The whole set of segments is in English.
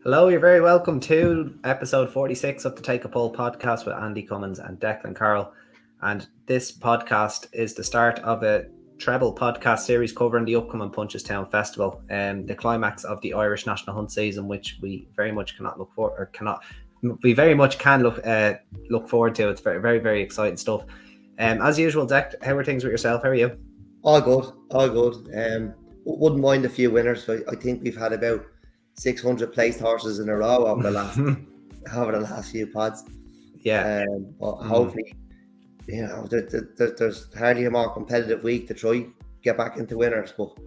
Hello, you're very welcome to episode 46 of the Take a Poll podcast with Andy Cummins and Declan Carroll. And this podcast is the start of a treble podcast series covering the upcoming Punchestown Festival, the climax of the Irish National Hunt season, which we very much can look forward to. It's very, very, very exciting stuff. As usual, Dec, how are things with yourself? How are you? All good. Wouldn't mind a few winners. I think we've had about 600 placed horses in a row over the last few pods. Yeah. But hopefully, there's hardly a more competitive week to try get back into winners, but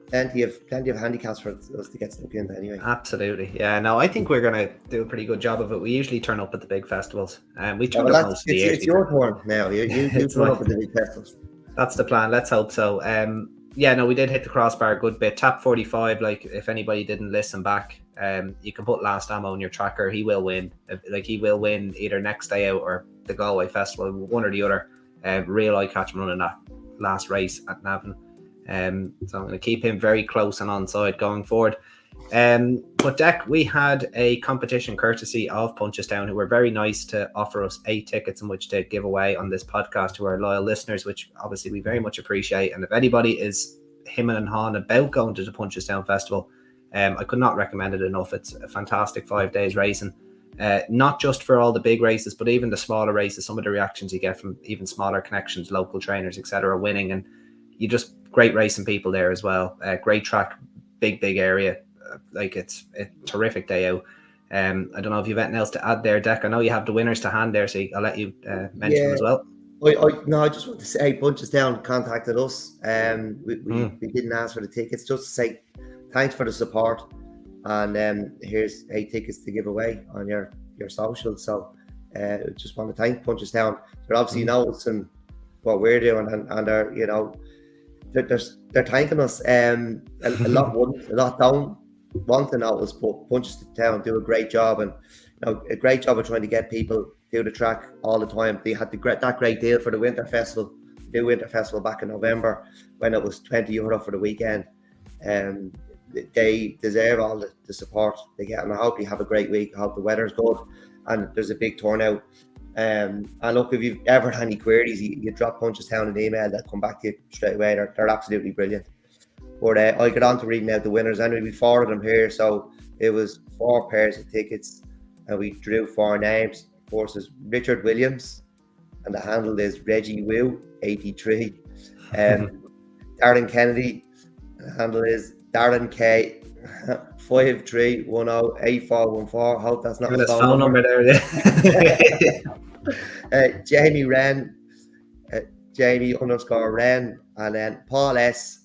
plenty of handicaps for us to get stuck in anyway. Absolutely, yeah. No, I think we're gonna do a pretty good job of it. We usually turn up at the big festivals, and we turn up most of the year. It's your turn now. You turn up at the big festivals. That's the plan. Let's hope so. We did hit the crossbar a good bit. Tap 45. Like, if anybody didn't listen back, you can put Last Ammo in your tracker. He will win. He will win either next day out or the Galway Festival, one or the other. Real eye catch him running that last race at Navan. So I'm going to keep him very close and on side going forward. But Dec, we had a competition courtesy of Punchestown, who were very nice to offer us 8 tickets in which to give away on this podcast to our loyal listeners, which obviously we very much appreciate. And if anybody is hemming and hawing about going to the Punchestown Festival, I could not recommend it enough. It's a fantastic 5 days racing, not just for all the big races, but even the smaller races. Some of the reactions you get from even smaller connections, local trainers, etc., winning, and you just great racing people there as well. Great track, big area. It's a terrific day out. I don't know if you've anything else to add there, Dec. I know you have the winners to hand there, so I'll let you mention them as well. I just want to say Punchestown contacted us. We didn't ask for the tickets, just to say thanks for the support, and here's 8 tickets to give away on your social. So just want to thank Punchestown. They're obviously noticing what we're doing, and they're thanking us. A lot don't want to notice, but Punchestown do a great job, and a great job of trying to get people to the track all the time. They had that great deal for the Winter Festival. The Winter Festival back in November when it was €20 for the weekend. They deserve all the support they get, and I hope you have a great week. I hope the weather's good and there's a big turnout. And look, if you've ever had any queries, you drop Punchestown an email, they'll come back to you straight away. They're absolutely brilliant. But I get on to reading out the winners anyway. We forwarded them here, so it was 4 pairs of tickets, and we drew 4 names. Of course, is Richard Williams, and the handle is Reggie Wu 83. Darren Kennedy, the handle is Darren K 53108414. Hope that's not his phone number there. Yeah. Jamie Wren, Jamie_Wren, and then Paul S.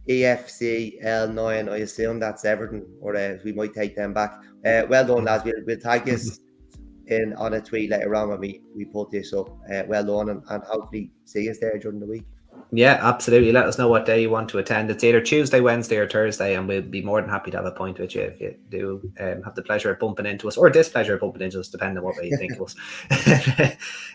EFCL9. I assume that's Everton, or we might take them back. Well done, lads. We'll tag this in on a tweet later on when we put this up. Well done, and hopefully see us there during the week. Yeah, absolutely. Let us know what day you want to attend. It's either Tuesday, Wednesday, or Thursday, and we'll be more than happy to have a point with you if you do have the pleasure of bumping into us, or displeasure of bumping into us, depending on what way you think of us.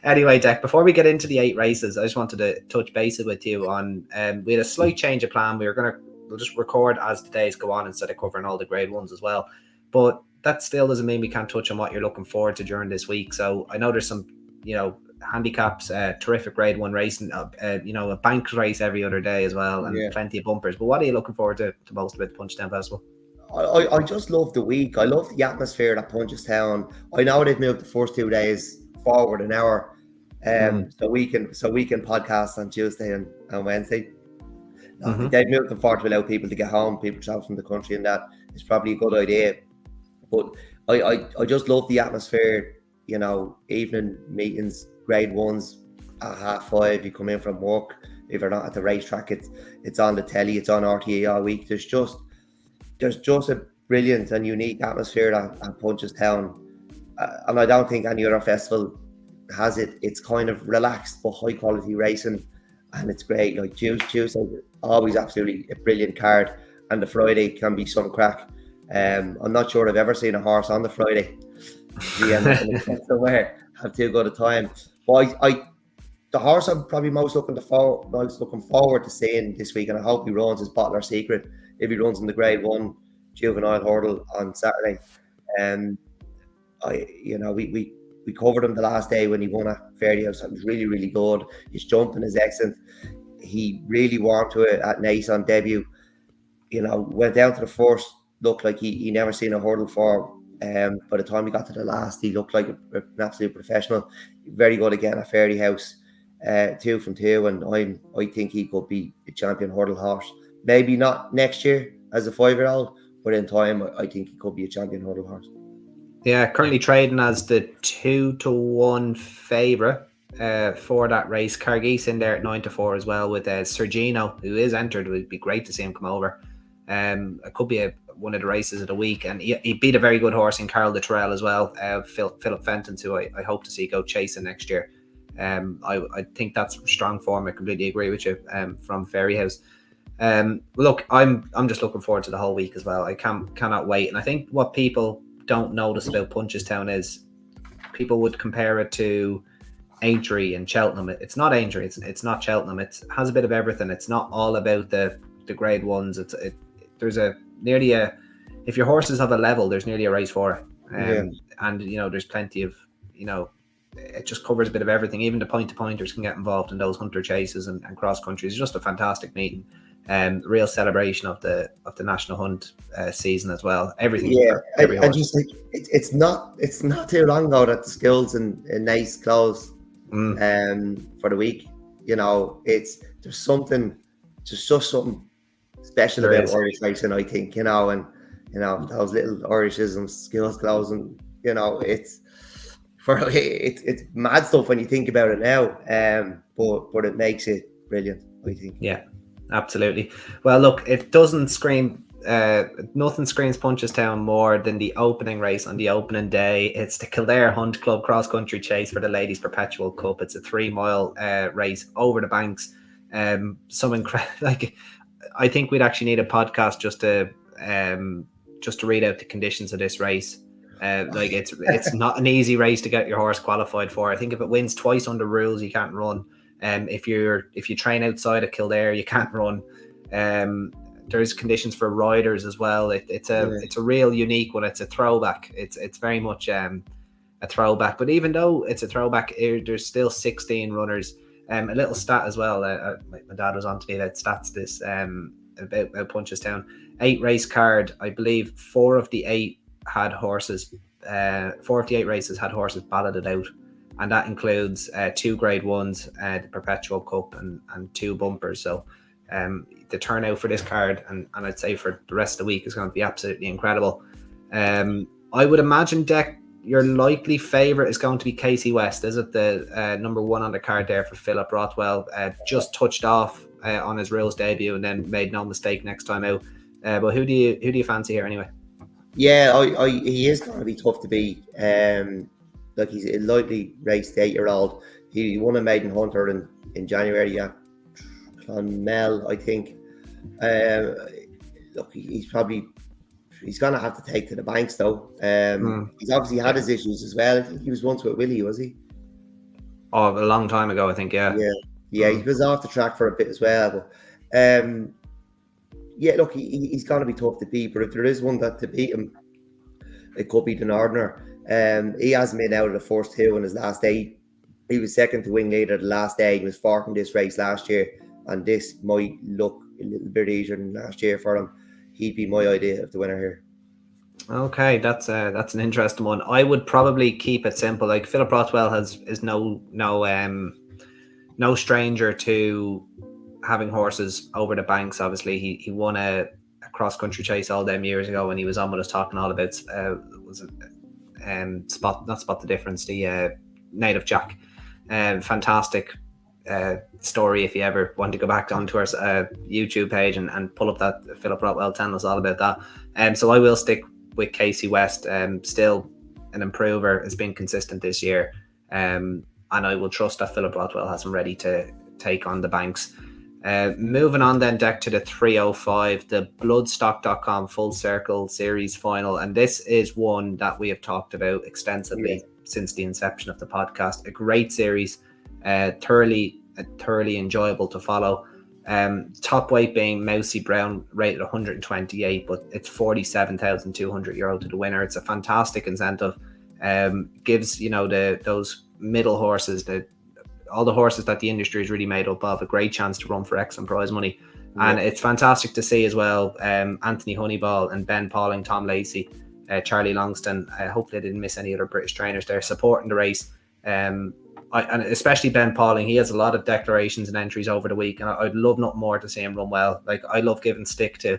Anyway, Dec, before we get into the 8 races, I just wanted to touch base with you on we had a slight change of plan. We'll just record as the days go on instead of covering all the grade ones as well. But that still doesn't mean we can't touch on what you're looking forward to during this week. So I know there's some, handicaps, terrific grade 1 racing, a bank race every other day as well, and plenty of bumpers. But what are you looking forward to most about the Punchestown Festival? I just love the week. I love the atmosphere at Punchestown. I know they've moved the first 2 days forward an hour, so we can podcast on Tuesday and Wednesday. They've moved them forward to allow people to get home, people travel from the country, and that is probably a good idea. But I just love the atmosphere. Evening meetings, grade 1s at 5:30. You come in from work. If you're not at the racetrack, it's on the telly, it's on RTE all week. There's just a brilliant and unique atmosphere at Punchestown, and I don't think any other festival has it. It's kind of relaxed but high quality racing, and it's great. Like Tuesday, always absolutely a brilliant card, and the Friday can be some crack. I'm not sure I've ever seen a horse on the Friday. Somewhere have too good a time. But the horse I'm probably most looking forward to seeing this week, and I hope he runs, is Bottler Secret. If he runs in the grade 1 juvenile hurdle on Saturday. We covered him the last day when he won at Fairyhouse. It was really, really good. His jumping is excellent. He really warmed to it at Nice on debut. Went down to the first, looked like he never seen a hurdle for. By the time he got to the last, he looked like an absolute professional. Very good again at Fairyhouse. 2 from 2, and I think he could be a champion hurdle horse. Maybe not next year as a 5-year-old, but in time, I think he could be a champion hurdle horse. Yeah, currently trading as the 2-1 favourite for that race. Cargeese in there at 9-4 as well, with Sergino, who is entered. It would be great to see him come over. It could be one of the races of the week, and he beat a very good horse in Carol de Terrell as well, Philip Fenton, who I hope to see go chasing next year. I think that's strong form. I completely agree with you from Fairyhouse. Look, I'm just looking forward to the whole week as well. I cannot wait. And I think what people don't notice about Punchestown is people would compare it to Aintree and Cheltenham. It's not Aintree. It's not Cheltenham. It has a bit of everything. It's not all about the grade ones. There's if your horses have a level, there's nearly a race for it. And there's plenty of it just covers a bit of everything. Even the point-to-pointers can get involved in those hunter chases and cross countries. It's just a fantastic meeting. Real celebration of the National Hunt season as well. Everything. Yeah, and just like it's not too long ago that the schools in nice clothes for the week. There's just something special about Irish racing, I think. And those little Irishisms, skills clothes, and it's mad stuff when you think about it now. But it makes it brilliant, I think. Yeah. Absolutely. Well, look, it doesn't scream. Nothing screams Punchestown more than the opening race on the opening day. It's the Kildare Hunt Club Cross Country Chase for the Ladies Perpetual Cup. It's a 3-mile race over the banks. Some incredible. I think we'd actually need a podcast just to read out the conditions of this race. It's not an easy race to get your horse qualified for. I think if it wins twice under rules, you can't run. If you train outside of Kildare, you can't run. There's conditions for riders as well. It's a real unique one. It's a throwback. It's very much a throwback. But even though it's a throwback, there's still 16 runners. A little stat as well. My dad was on to me about stats this about Punchestown. 8 race card. I believe 4 of the 8 had horses. 4 of the 8 races had horses balloted out. And that includes 2 grade 1s, the Perpetual Cup, and 2 bumpers. So the turnout for this card, and I'd say for the rest of the week, is going to be absolutely incredible. I would imagine, Dec, your likely favourite is going to be Casey West. Is it the number 1 on the card there for Philip Rothwell? Just touched off on his rules debut and then made no mistake next time out. But who do you fancy here anyway? Yeah, he is going to be tough to beat. He's a lightly raced 8-year-old. He won a maiden hunter in January at Clonmel, I think. He's going to have to take to the banks though. He's obviously had his issues as well. I think he was once with Willie, was he? Oh, a long time ago, I think. Yeah. He was off the track for a bit as well. But he's going to be tough to beat. But if there is one that to beat him, it could be the Northerner. He hasn't been out of the first 2 in his last 8. He was second to wing leader the last day. He was 4th in this race last year, and this might look a little bit easier than last year for him. He'd be my idea of the winner here. Okay, that's an interesting one. I would probably keep it simple. Like Philip Rothwell is no stranger to having horses over the banks. Obviously, he won a cross country chase all them years ago when he was on with us talking all about Spot the Difference, the Native Jack. Fantastic story if you ever want to go back onto our YouTube page and pull up that Philip Rothwell telling us all about that. So I will stick with Casey West. Still an improver, has been consistent this year, and I will trust that Philip Rothwell has him ready to take on the banks. Moving on then, Dec, to the 305, the Bloodstock.com Full Circle Series final, and this is one that we have talked about extensively since the inception of the podcast. A great series, thoroughly enjoyable to follow. Top weight being Mousy Brown, rated 128, but it's €47,200 to the winner. It's a fantastic incentive. Gives, you know, those middle horses, all the horses that the industry is really made up of, a great chance to run for excellent prize money. Yeah. And it's fantastic to see as well Anthony Honeyball and Ben Pauling, Tom Lacey, Charlie Longston. Hopefully I didn't miss any other British trainers there supporting the race. And especially Ben Pauling, he has a lot of declarations and entries over the week, and I'd love nothing more to see him run well. Like, I love giving stick to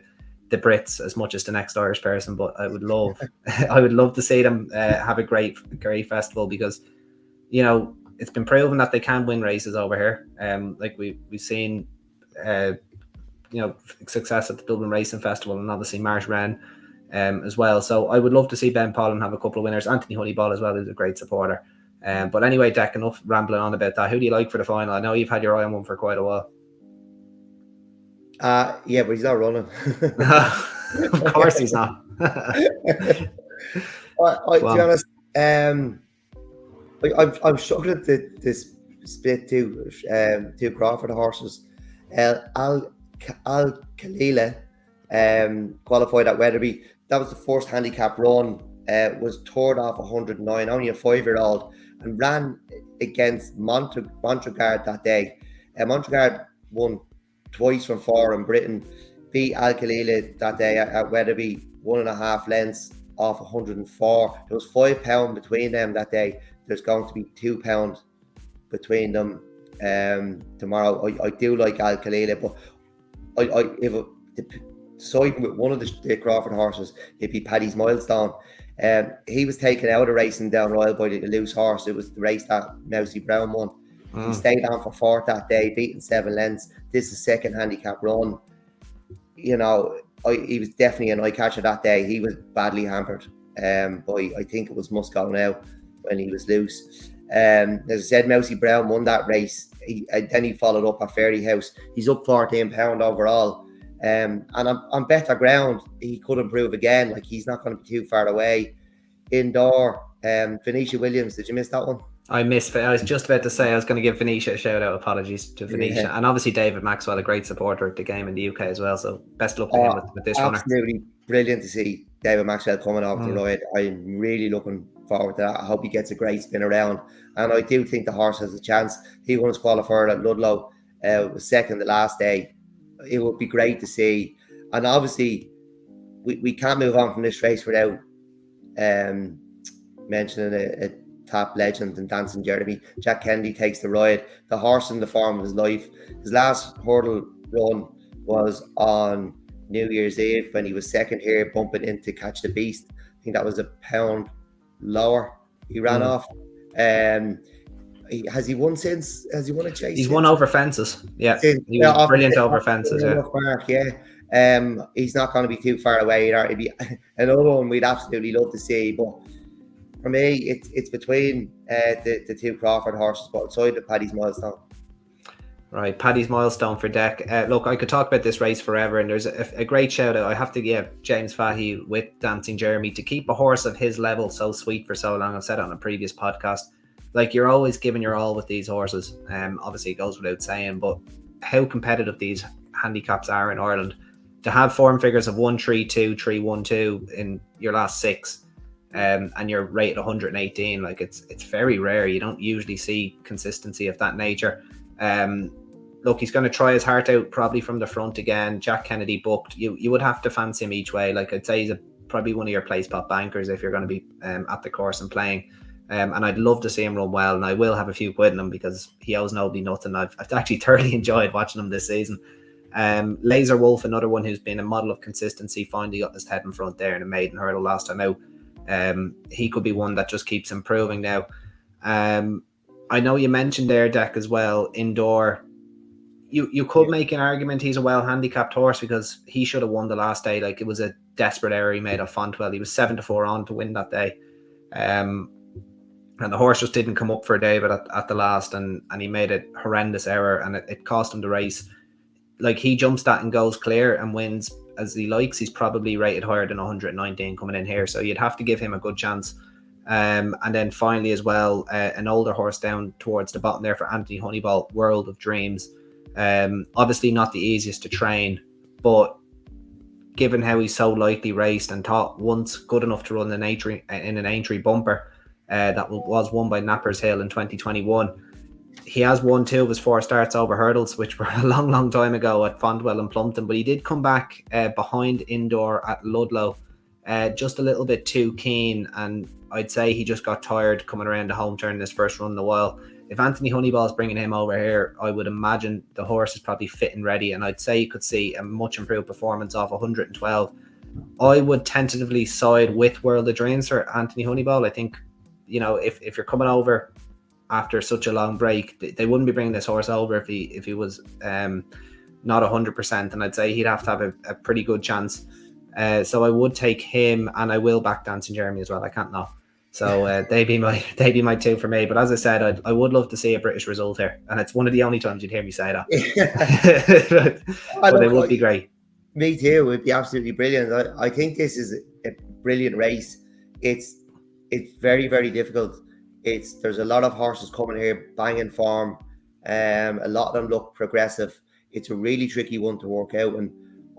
the Brits as much as the next Irish person, but I would love to see them have a great festival, because, you know, it's been proven that they can win races over here. Like we've seen, you know, success at the Dublin Racing Festival, and obviously Marsh Wren as well. So I would love to see Ben Pauling have a couple of winners. Anthony Honeyball as well is a great supporter. But anyway, Dec, enough rambling on about that. Who do you like for the final? I know you've had your eye on one for quite a while. Yeah, but he's not running. Of course he's not. To be honest, I'm struggling to split two Crawford horses. Al Khalila qualified at Wetherby. That was the first handicap run. Was third off 109, only a 5-year-old, and ran against Montregard that day. Montregard won twice from 4 in Britain, beat Al Khalila that day at Wetherby, 1.5 lengths off 104. There was £5 between them that day. There's going to be £2 between them tomorrow. I do like Al Khalila, but if siding with one of the Crawford horses, it'd be Paddy's Milestone. He was taken out of racing down Royal by the loose horse. It was the race that Mousy Brown won. He stayed on for 4th that day, beating 7 lengths. This is second handicap run. You know, he was definitely an eye catcher that day. He was badly hampered. But I think it was Musco now when he was loose. As I said, Mousy Brown won that race. Then he followed up at Fairyhouse. He's up £14 overall. And on better ground, he could improve again. Like, he's not going to be too far away. Indoor, Venetia Williams, did you miss that one? I missed. I was just about to say I was going to give Venetia a shout out. Apologies to Venetia. Yeah. And obviously David Maxwell, a great supporter of the game in the UK as well. So best luck to him with this runner. Absolutely brilliant to see David Maxwell coming off the ride. I'm really looking forward to that. I hope he gets a great spin around. And I do think the horse has a chance. He won his qualifier at Ludlow, was second the last day. It would be great to see. And obviously, we can't move on from this race without mentioning a top legend and Dancing Jeremy. Jack Kennedy takes the ride. The horse in the form of his life. His last hurdle run was on New Year's Eve when he was second here, bumping into Catch the Beast. I think that was £1 lower. He ran off. Has he won since? Has he won a chase? He's won over fences. Yeah, he was brilliant over fences. He's not going to be too far away either. It'd be another one we'd absolutely love to see. But for me, it's between the two Crawford horses, but outside of Paddy's Milestone. Right, Paddy's Milestone for Dec. Look, I could talk about this race forever, and there's a great shout out. I have to give James Fahey with Dancing Jeremy to keep a horse of his level so sweet for so long. I've said it on a previous podcast. Like, you're always giving your all with these horses. Obviously, it goes without saying, but how competitive these handicaps are in Ireland. To have form figures of 1-3-2, 3-1-2 in your last 6, and you're rated 118, like, it's very rare. You don't usually see consistency of that nature. Look, he's going to try his heart out probably from the front again. Jack Kennedy booked. You would have to fancy him each way. Like, I'd say he's probably one of your play spot bankers if you're going to be at the course and playing. And I'd love to see him run well, and I will have a few quid in him because he owes nobody nothing. I've actually thoroughly enjoyed watching him this season. Laser Wolf, another one who's been a model of consistency, finally got his head in front there in a maiden hurdle last time out. He could be one that just keeps improving now. I know you mentioned there, Dec, as well, indoor. You could make an argument he's a well handicapped horse because he should have won the last day. Like, it was a desperate error he made of Fontwell. He was 7-4 on to win that day. And the horse just didn't come up for David at the last, and he made a horrendous error, and it cost him the race. Like, he jumps that and goes clear and wins as he likes. He's probably rated higher than 119 coming in here, so you'd have to give him a good chance. And then finally as well, an older horse down towards the bottom there for Anthony Honeyball, World of Dreams. Obviously not the easiest to train, but given how he's so lightly raced and thought once good enough to run in an Aintree bumper that was won by Nappers Hill in 2021, he has won 2 of his 4 starts over hurdles, which were a long time ago at Fondwell and Plumpton, but he did come back behind indoor at Ludlow, just a little bit too keen, and I'd say he just got tired coming around the home turn in his first run in a while. If Anthony Honeyball's bringing him over here, I would imagine the horse is probably fit and ready, and I'd say you could see a much improved performance off 112. I would tentatively side with World of Dreams for Anthony Honeyball. I think, if you're coming over after such a long break, they wouldn't be bringing this horse over if he was not 100%, and I'd say he'd have to have a pretty good chance. So I would take him, and I will back Dancing Jeremy as well. I can't not. So they'd be my 2 for me. But as I said, I would love to see a British result here, and it's one of the only times you'd hear me say that. but it would be great. Me too. It would be absolutely brilliant. I think this is a brilliant race. It's very, very difficult. There's a lot of horses coming here banging form. A lot of them look progressive. It's a really tricky one to work out, and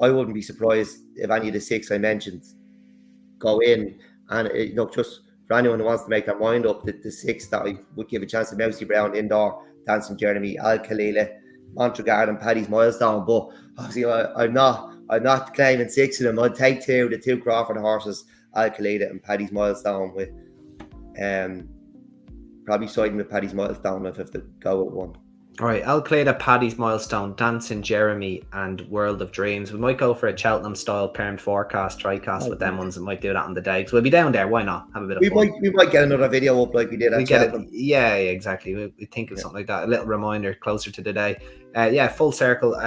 I wouldn't be surprised if any of the 6 I mentioned go in. And just for anyone who wants to make their mind up, the 6 that I would give a chance to: Mousy Brown indoor, Dancing Jeremy, Al Khalila, Montregard, and Paddy's Milestone. But obviously, I'm not claiming 6 of them. I'd take 2, the 2 Crawford horses, Al Khalila and Paddy's Milestone, with probably siding with Paddy's Milestone if I have to go with one. All right, Al Khalila, Paddy's Milestone, Dancing Jeremy, and World of Dreams. We might go for a Cheltenham-style parent forecast, tricast with them ones, and might do that on the day. So we'll be down there. Why not? Have a bit of fun. We might get another video up like we did at Cheltenham. Yeah, exactly. We think of something like that. A little reminder closer to the day. Full circle.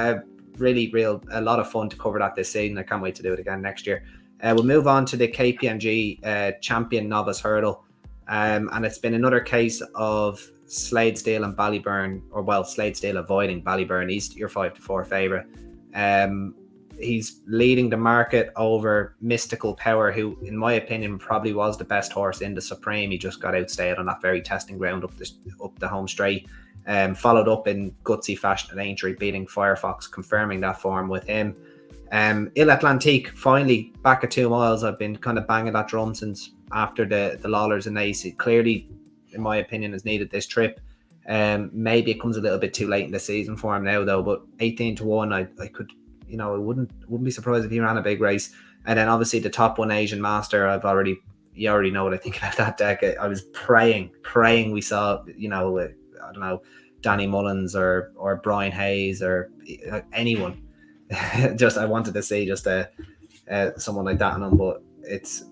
Really, a lot of fun to cover that this season. I can't wait to do it again next year. We'll move on to the KPMG Champion Novice Hurdle. And it's been another case of Sladesdale and Ballyburn, Sladesdale avoiding Ballyburn. He's your 5-4 favourite. He's leading the market over Mystical Power, who, in my opinion, probably was the best horse in the Supreme. He just got outstayed on that very testing ground up the home straight. Followed up in gutsy fashion at Aintree, beating Firefox, confirming that form with him. Il Atlantique, finally back at 2 miles. I've been kind of banging that drum since after the Lawlers and Ace. It clearly, in my opinion, has needed this trip. Maybe it comes a little bit too late in the season for him now, though. But 18-1, I could, I wouldn't be surprised if he ran a big race. And then obviously the top 1 Asian Master. You already know what I think about that deck. I was praying we saw, I don't know, Danny Mullins or Brian Hayes or anyone. I wanted to see just someone like that in them, but it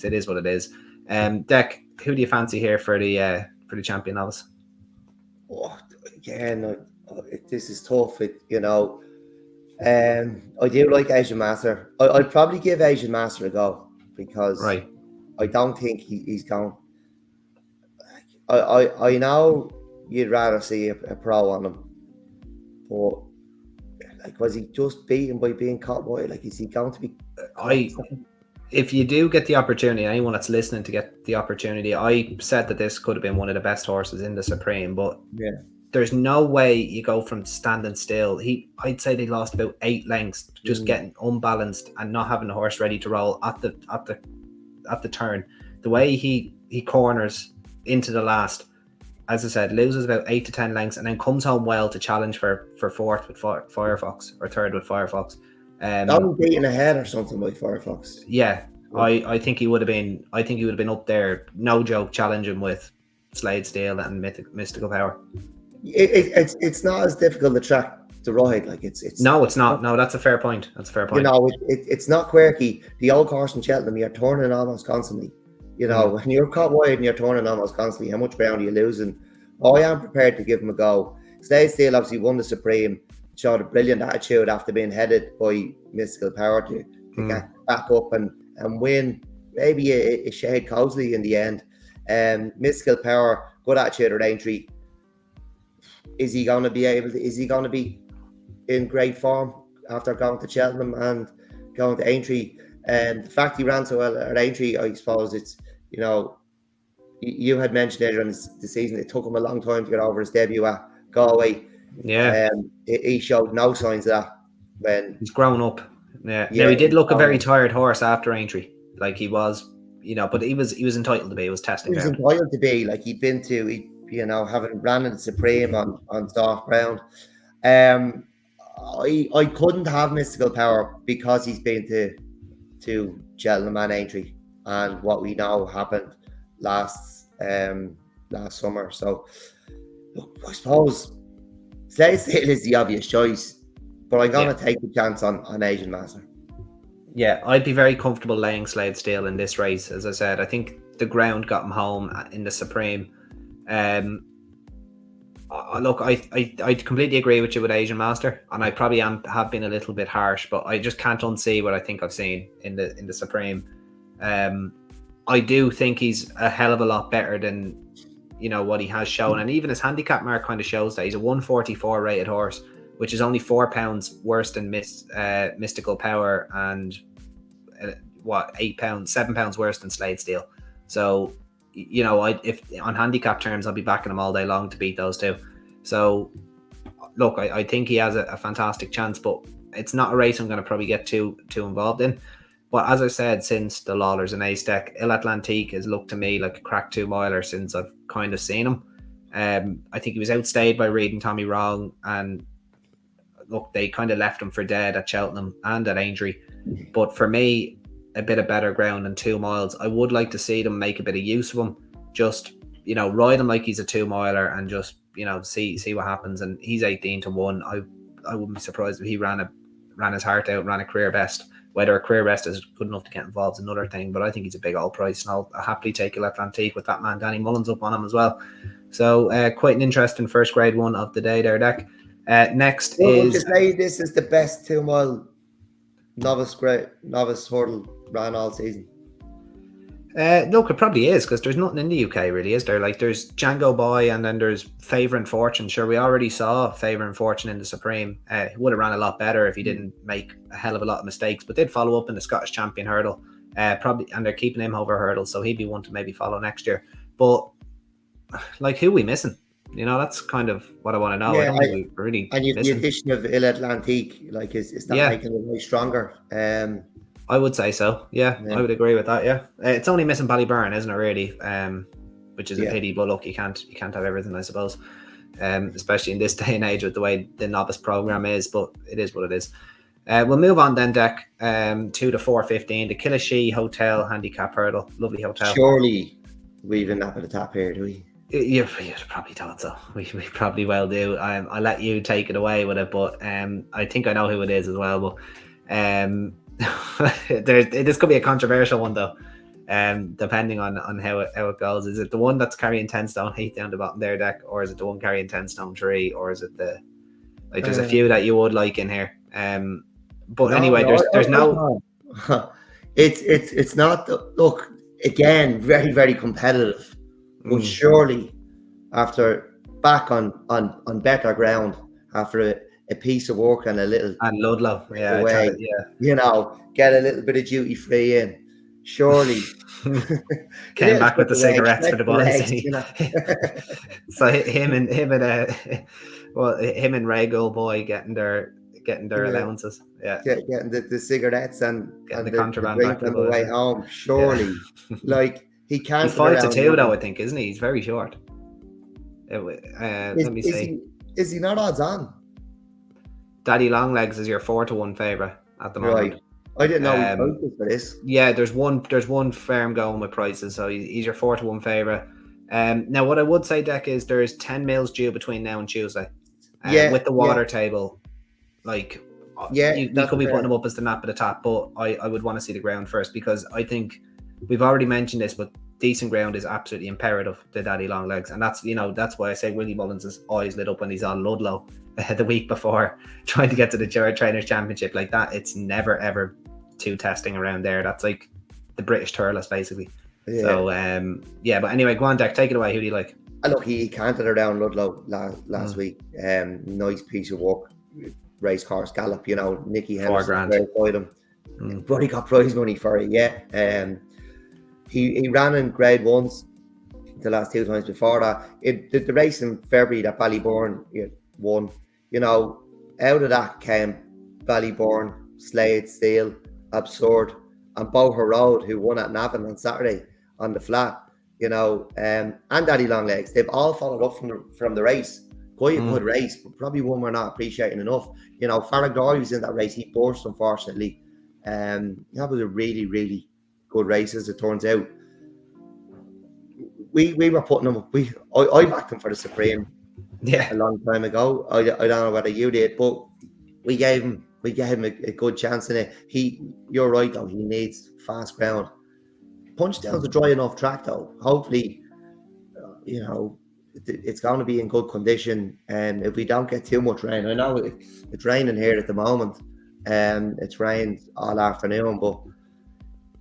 is what it is. Dec, who do you fancy here for the champion novice? Again, this is tough. I do like Asian Master. I'd probably give Asian Master a go, because I don't think he's going. I know you'd rather see a pro on him, but was he just beaten by being caught wide? Is he going to be? If you do get the opportunity, anyone that's listening to get the opportunity, I said that this could have been one of the best horses in the Supreme, but there's no way you go from standing still. I'd say they lost about 8 lengths just getting unbalanced and not having the horse ready to roll at the turn. The way he corners into the last, as I said, loses about 8 to 10 lengths and then comes home well to challenge for 4th with Firefox or 3rd with Firefox. That was beating ahead or something by Firefox. Yeah, I think he would have been. I think he would have been up there, no joke, challenging with Sladesdale and Mystical Power. It's not as difficult a track to ride. It's no, it's not. No, that's a fair point. It's not quirky. The old course in Cheltenham, you're turning almost constantly. When you're caught wide and you're turning almost constantly, how much ground are you losing? I am prepared to give him a go. Sladesdale obviously won the Supreme, showed a brilliant attitude after being headed by Mystical Power to get back up and win, maybe a shade cosily in the end. Mystical Power, good attitude at Aintree. Is he going to be in great form after going to Cheltenham and going to Aintree? And the fact he ran so well at Aintree, I suppose it's, you had mentioned earlier in the season, it took him a long time to get over his debut at Galway. Yeah, He showed no signs of that when. he's grown up. Yeah. Now Yeah, he did he's look a grown very up. tired horse after Aintree. Like he was, but he was entitled to be. He was He testing was ground. entitled to be like having ran in the Supreme on soft ground. I couldn't have mystical power because he's been to Cheltenham Aintree and what we know happened last summer. So look, I suppose Slade Steel is the obvious choice, but I'm gonna take the chance on Asian Master. Yeah, I'd be very comfortable laying Slade Steel in this race. As I said, I think the ground got him home in the Supreme. Look, I completely agree with you with Asian Master, and I probably have been a little bit harsh, but I just can't unsee what I think I've seen in the Supreme. I do think he's a hell of a lot better than what he has shown, and even his handicap mark kind of shows that. He's a 144 rated horse, which is only £4 worse than Mystical Power, and £7 worse than Slade Steel. So if on handicap terms, I'll be backing him all day long to beat those two. So look, I think he has a fantastic chance, but it's not a race I'm going to probably get too involved in. But as I said, since the Lawlers and Ace Deck, Il Atlantique has looked to me like a crack 2-miler since I've kind of seen him. I think he was outstayed by Reed and Tommy Wrong, and look, they kind of left him for dead at Cheltenham and at Aintree. But for me, a bit of better ground than 2 miles. I would like to see them make a bit of use of him. Just ride him like he's a 2-miler and just see what happens. And he's 18-1. I wouldn't be surprised if he ran his heart out, ran a career best. Whether a career best is good enough to get involved is another thing, but I think he's a big old price, and I'll happily take Il Atlantique with that man Danny Mullins up on him as well. So quite an interesting first grade one of the day there, Dec. Next Would you is say this is the best 2-mile novice hurdle ran all season? look, it probably is, because there's nothing in the UK really, is there? Like there's Django Boy, and then there's Favor and Fortune. Sure, we already saw Favor and Fortune in the Supreme. He would have ran a lot better if he didn't make a hell of a lot of mistakes, but did follow up in the Scottish Champion hurdle. Probably, and they're keeping him over hurdles, so he'd be one to maybe follow next year. But like, who are we missing? That's kind of what I want to know. Yeah, I don't think we're really and the missing. addition of Il Atlantique, like, is that making it way stronger? I would say so. Yeah, I would agree with that. Yeah, it's only missing Ballyburn, isn't it? Really, which is a pity. But look, you can't have everything, I suppose. Especially in this day and age with the way the novice program is. But it is what it is. We'll move on then, Dec. 2 to 4:15, the Killashee Hotel Handicap Hurdle. Lovely hotel. Surely we've an nap at the top here, do we? You probably thought so. We probably well do. I'll let you take it away with it, but I think I know who it is as well. But this could be a controversial one though. Depending on how it goes. Is it the one that's carrying 10 stone 8 down the bottom there, Dec, or is it the one carrying 10 stone 3, or is it there's a few that you would like in here. But anyway, there's no. It's not. Look, again, very, very competitive. But surely, after back on better ground, after a piece of work and a little and Ludlow, away, get a little bit of duty free in. Surely, came back with the cigarettes for the boys. So him and Ray Boy getting their allowances. Yeah, getting the cigarettes and the contraband drink back on the way home. Surely, like. He can't. He's 5'2" though, I think, isn't he? He's very short. Let me see. Is he not odds on? Daddy Longlegs is your 4-1 favourite at the moment. Right. I didn't know we posted for this. Yeah, there's one firm going with prices, so he's your 4-1 favourite. Now, what I would say, Dec, is there's 10 mils due between now and Tuesday. With the water table, like, you could be putting him up as the nap at the top, but I would want to see the ground first, because I think we've already mentioned this, but decent ground is absolutely imperative to Daddy Longlegs, and that's why I say Willie Mullins' eyes lit up when he's on Ludlow the week before trying to get to the Trainers Championship. Like that, it's never ever two testing around there. That's like the British Turles basically. Yeah. So but anyway, go on, Dec, take it away. Who do you like? Look, he canted around Ludlow last week. Nice piece of work, race course gallop. Nicky Henderson verified him. But he got prize money for it. He ran in grade ones the last 2 times before that. The race in February that Ballyburn, won. You know, out of that came Ballybourne, Slade, Steel, Absurd, and Boher Road, who won at Navan on Saturday on the flat. You know, and Daddy Longlegs, they've all followed up from the race. Quite a good race, but probably one we're not appreciating enough. You know, Farragoy was in that race. He burst, unfortunately. That was a really, really good race, as it turns out. We were putting him. I backed him for the Supreme. Yeah, a long time ago. I don't know whether you did, but we gave him a good chance in it. You're right though. He needs fast ground. Punchestown's a dry enough track though. Hopefully, you know, it's going to be in good condition. And if we don't get too much rain, I know it's raining here at the moment. It's rained all afternoon, but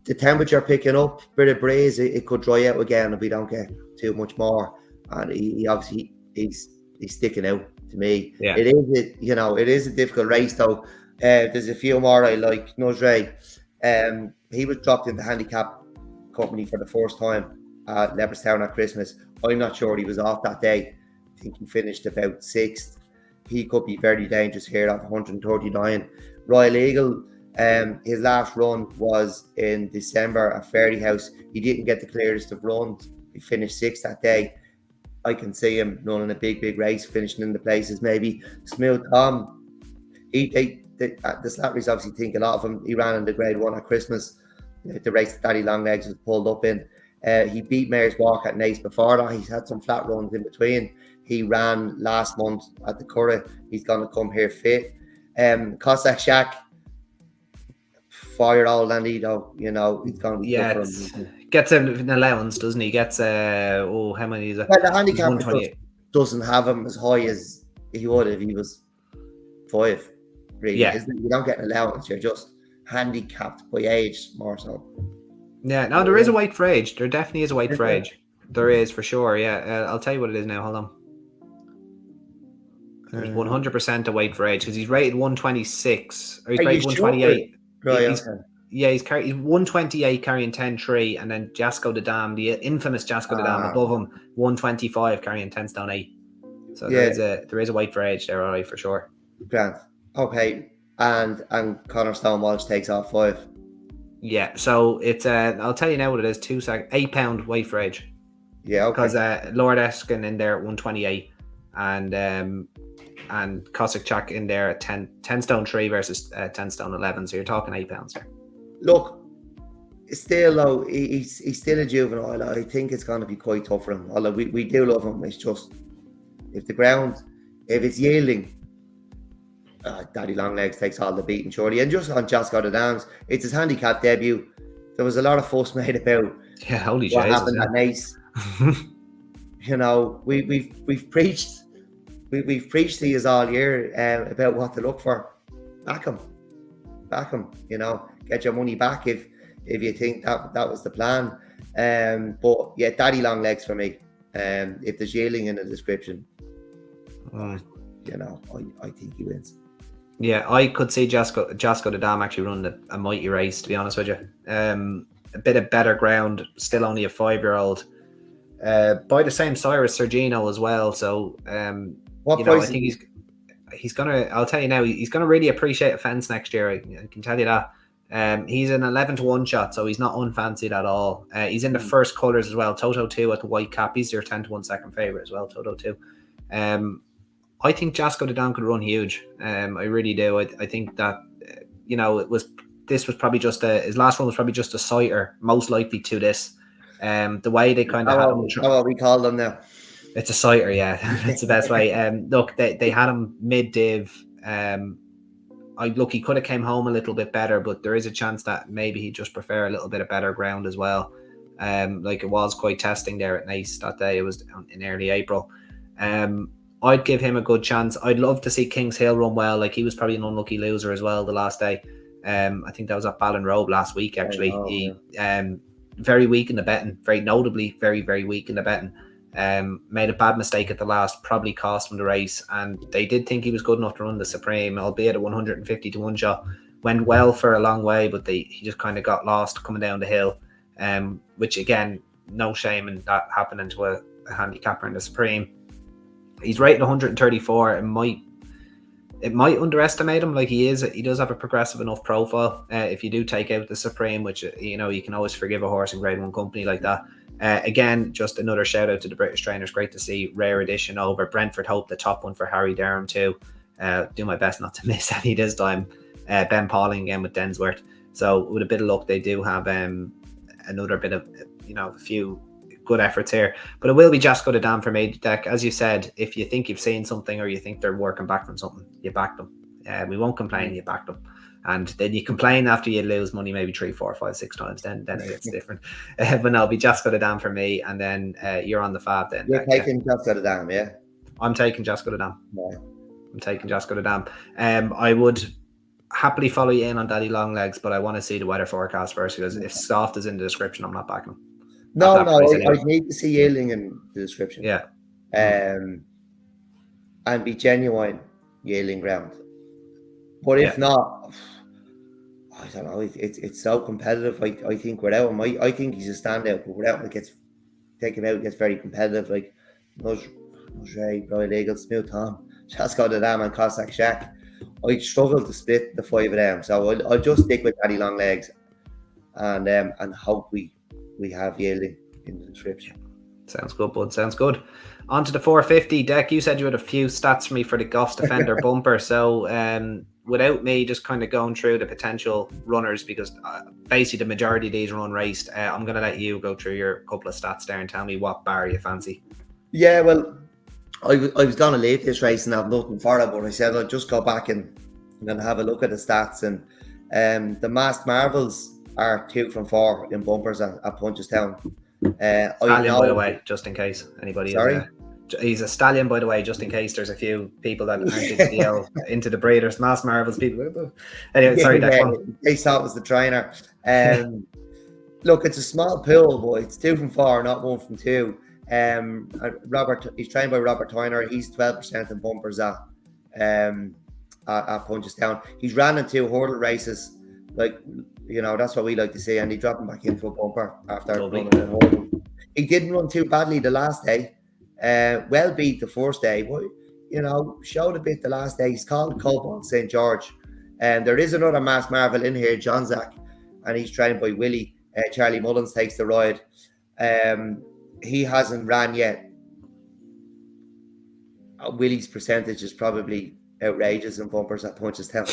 the temperature picking up, bit of breeze, it could dry out again if we don't get too much more. And he obviously he's sticking out to me. Yeah. It is a difficult race though. There's a few more I like. Nusray, he was dropped in the handicap company for the first time at Leopardstown at Christmas. I'm not sure he was off that day. I think he finished about 6th. He could be very dangerous here at 139. Royal Eagle, his last run was in December at Fairyhouse. He didn't get the clearest of runs. He finished 6th that day. I can see him running a big race, finishing in the places. Maybe Smooth Tom. The Slatterys obviously think a lot of him. He ran in the Grade 1 at Christmas. The race that Daddy Longlegs was pulled up in. He beat Mayor's Walk at Nace before that. He's had some flat runs in between. He ran last month at the Curragh. He's going to come here fit. Cossack Shack, 4-year-old Andy, though, you know, he's going to be tough for him. Gets an allowance, doesn't he? Gets how many is it? Yeah, the handicap doesn't have him as high as he would if he was 5. Really, isn't it? You don't get an allowance. You're just handicapped by age more so. Yeah, no, there is a weight for age. There definitely is a weight for age. There is for sure. Yeah, I'll tell you what it is now. Hold on. There's 100% a weight for age because he's rated 126 or he's rated 128. Sure? Right, he's 128 carrying 10.3, and then Jasco the Dam, the infamous Jasco the Dam above him, 125 carrying 10 stone 8. So there is a weight for age there, all right, for sure. Grant. Okay, and Cornerstone Walsh takes off 5. Yeah, so it's I'll tell you now what it is. 2 seconds. 8 pound weight for age. Yeah, okay. Because Lord Eskin in there at 128, and Cossack Jack in there at 10 stone 3 versus 10 stone 11. So you're talking 8 pounds there. Look, still though, he's still a juvenile. I think it's going to be quite tough for him. Although we do love him, it's just if it's yielding, Daddy Longlegs takes all the beating shortly. And just on Jasco the Dams, it's his handicap debut. There was a lot of fuss made about holy what Jesus, happened at Nace. You know, we've preached to you all year about what to look for. Back him. You know, get your money back if you think that was the plan. But yeah, Daddy Longlegs for me. If there's yielding in the description, you know, I think he wins. Yeah, I could see Jasco the Dam actually running a mighty race, to be honest with you. A bit of better ground, still only a 5-year-old. By the same sire as Sergino as well. So, what price? I think he's gonna. I'll tell you now, he's gonna really appreciate a fence next year. I can tell you that. He's an 11-1 shot, so he's not unfancied at all. He's in the first colours as well. Toto 2 at the white cap. He's your 10-1 second favourite as well. Toto 2. I think Jasco the Dam could run huge. I really do. I think that this was probably just his last one was probably just a sighter, most likely to this. The way they kind of had him. How we call them now? It's a sighter, yeah. That's the best way. Look, they had him mid-div. He could have came home a little bit better, but there is a chance that maybe he'd just prefer a little bit of better ground as well. Like it was quite testing there at Nace that day. It was in early April. I'd give him a good chance. I'd love to see Kings Hill run well. Like he was probably an unlucky loser as well the last day. I think that was at Ballinrobe last week actually. He very weak in the betting, very notably very, very weak in the betting. Made a bad mistake at the last, probably cost him the race, and they did think he was good enough to run the Supreme, albeit at 150 to 1 shot. Went well for a long way, but he just kind of got lost coming down the hill, which again, no shame in that happening to a handicapper in the Supreme. He's rated 134. It might underestimate him. Like he does have a progressive enough profile. If you do take out the Supreme, which you can always forgive a horse in Grade 1 company like that. Again, just another shout out to the British trainers. Great to see Rare Edition over Brentford Hope, the top one for Harry Durham too. Do my best not to miss any this time. Ben Pauling again with Densworth. So with a bit of luck, they do have another bit of a few good efforts here. But it will be just go to damn for me, Dec. As you said, if you think you've seen something or you think they're working back from something, you back them. We won't complain. You back them. And then you complain after you lose money maybe 3, 4, 5, 6 times. Then it gets different. But no, be just go to damn for me, and then you're on the fab. Then you're taking just go to damn, yeah. I'm taking just go to damn. Yeah. I'm taking just go to damn. I would happily follow you in on Daddy Longlegs, but I want to see the weather forecast first, because if soft is in the description, I'm not backing them. No, I need to see yielding in the description. Yeah. And be genuine yielding ground. But if not, I don't know. It's so competitive. I think without him, I think he's a standout. But without him, it gets taken out. It gets very competitive. Like Nusray, Royal Eagle, Smooth Tom, just got the Dam and Cossack Shack. I struggle to split the 5 of them, so I'll just stick with Daddy Longlegs, and hope we have yielding in the description. Sounds good, bud. Sounds good. On to the 450. Dec, you said you had a few stats for me for the Goffs Defender bumper. So without me just kind of going through the potential runners, because basically the majority of these are unraced, I'm going to let you go through your couple of stats there and tell me what bar you fancy. Yeah, well, I was going to leave this race and have nothing for it, but I said I'll just go back and have a look at the stats. And the Masked Marvels are 2 from 4 in bumpers at Punchestown. Stallion, by the way, just in case anybody Sorry? He's a stallion, by the way, just in case there's a few people that aren't into the breeders. Masked Marvels people. Anyway, sorry, Dec. In case that was the trainer. Look, it's a small pool, but it's 2 from 4, not 1 from 2. He's trained by Robert Tyner. He's 12% in bumpers at Punchestown. He's ran in 2 hurdle races. Like, that's what we like to see. And he dropped him back into a bumper after running a hurdle. He didn't run too badly the last day. Well beat the first day, but showed a bit the last day. He's called Cobalt St. George. And there is another Masked Marvel in here, John Zach, and he's trained by Willie. Charlie Mullins takes the ride. He hasn't ran yet. Willie's percentage is probably outrageous in bumpers at Punchestown.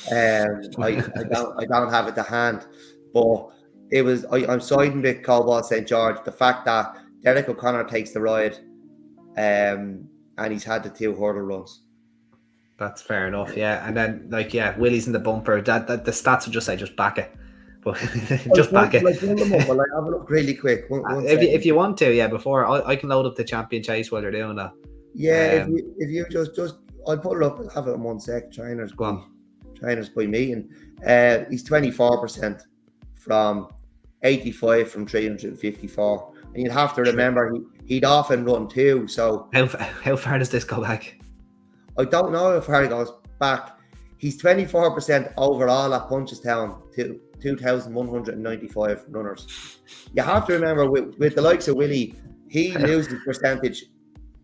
I don't have it to hand, but I'm siding with Cobalt St. George. The fact that Derek O'Connor takes the ride, and he's had the 2 hurdle runs. That's fair enough, yeah. And then Willie's in the bumper. That the stats would just say just back it. But just back it. Well, I have a look really quick. If you want to, before I can load up the Champion Chase while you're doing that. Yeah, if you just I'll put it up and have it in 1 sec. Trainers by me, and he's 24% from 85 from 354. And you'd have to remember he'd often run 2. So how far does this go back? I don't know how far it goes back. He's 24% overall at Punchestown to 2,195 runners. You have to remember with the likes of Willie, he loses percentage